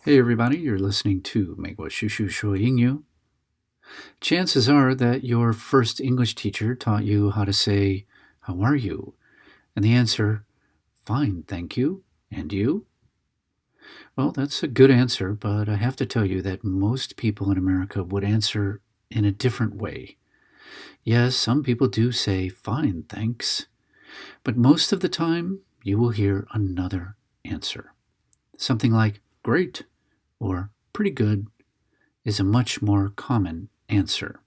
Hey everybody, you're listening to Meiguo Shushu 说英语. Chances are that your first English teacher taught you how to say, "How are you?" And the answer, "Fine, thank you." And you? Well, that's a good answer, but I have to tell you that most people in America would answer in a different way. Yes, some people do say, "Fine, thanks." But most of the time, you will hear another answer. Something like, "Great," or "Pretty good," is a much more common answer.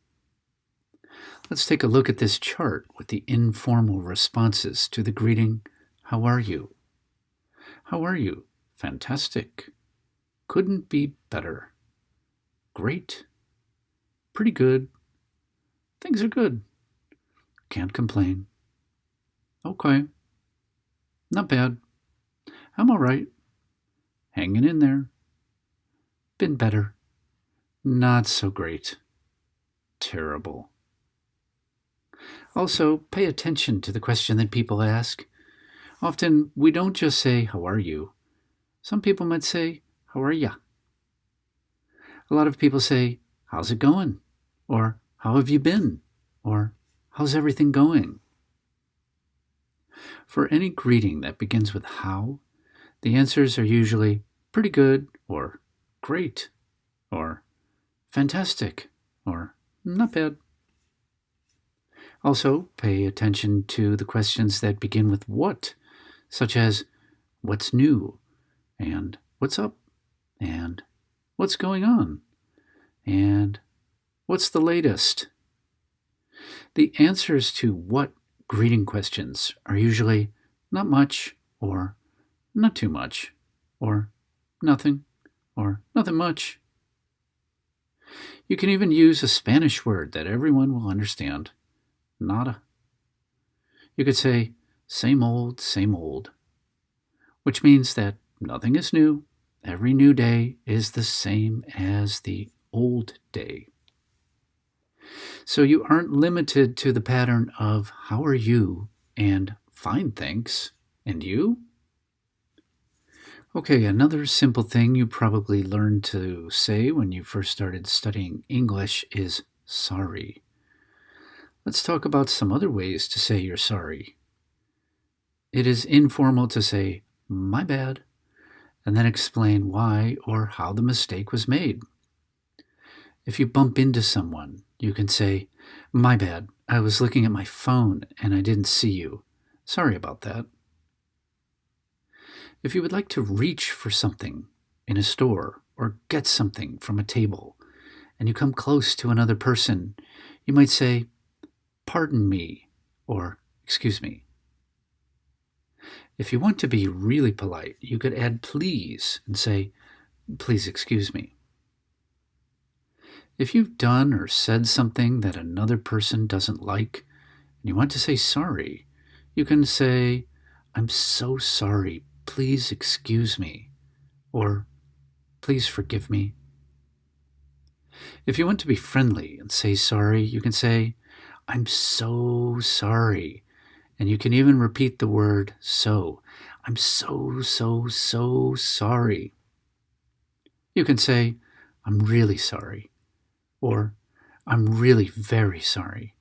Let's take a look at this chart with the informal responses to the greeting, "How are you?" How are you? Fantastic. Couldn't be better. Great. Pretty good. Things are good. Can't complain. Okay. Not bad. I'm all right. Hanging in there. Been better. Not so great. Terrible. Also, pay attention to the question that people ask. Often, we don't just say, "How are you?" Some people might say, "How are ya?" A lot of people say, "How's it going?" Or, "How have you been?" Or, "How's everything going?" For any greeting that begins with how, the answers are usually pretty good, or great, or fantastic, or not bad. Also, pay attention to the questions that begin with what, such as what's new, and what's up, and what's going on, and what's the latest. The answers to what greeting questions are usually not much, or not too much, or nothing, or nothing much. You can even use a Spanish word that everyone will understand, nada. You could say, same old, which means that nothing is new. Every new day is the same as the old day. So you aren't limited to the pattern of "How are you?" and "Fine, thanks." And you? Okay, another simple thing you probably learned to say when you first started studying English is sorry. Let's talk about some other ways to say you're sorry. It is informal to say, "My bad," and then explain why or how the mistake was made. If you bump into someone, you can say, "My bad, I was looking at my phone and I didn't see you. Sorry about that." If you would like to reach for something in a store or get something from a table, and you come close to another person, you might say, "Pardon me," or "Excuse me." If you want to be really polite, you could add "please" and say, "Please excuse me." If you've done or said something that another person doesn't like, and you want to say sorry, you can say, "I'm so sorry, please excuse me," or "Please forgive me." If you want to be friendly and say sorry, you can say, "I'm so sorry." And you can even repeat the word "so." "I'm so sorry." You can say, "I'm really sorry," or "I'm really very sorry."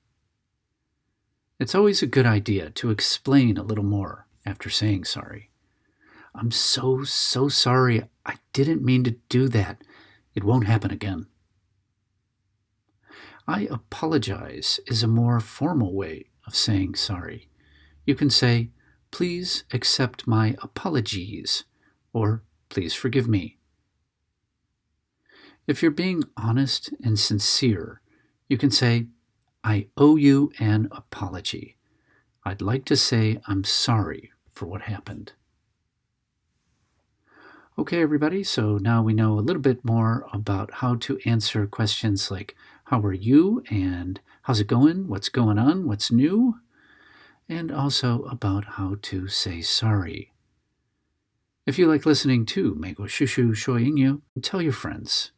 It's always a good idea to explain a little more after saying sorry. "I'm so sorry. I didn't mean to do that. It won't happen again." "I apologize" is a more formal way of saying sorry. You can say, "Please accept my apologies," or "Please forgive me." If you're being honest and sincere, you can say, "I owe you an apology. I'd like to say I'm sorry for what happened." Okay, everybody, so now we know a little bit more about how to answer questions like, "How are you?" and "How's it going?" "What's going on?" "What's new?" and also about how to say sorry. If you like listening to Meiguo Shushu 说英语, tell your friends.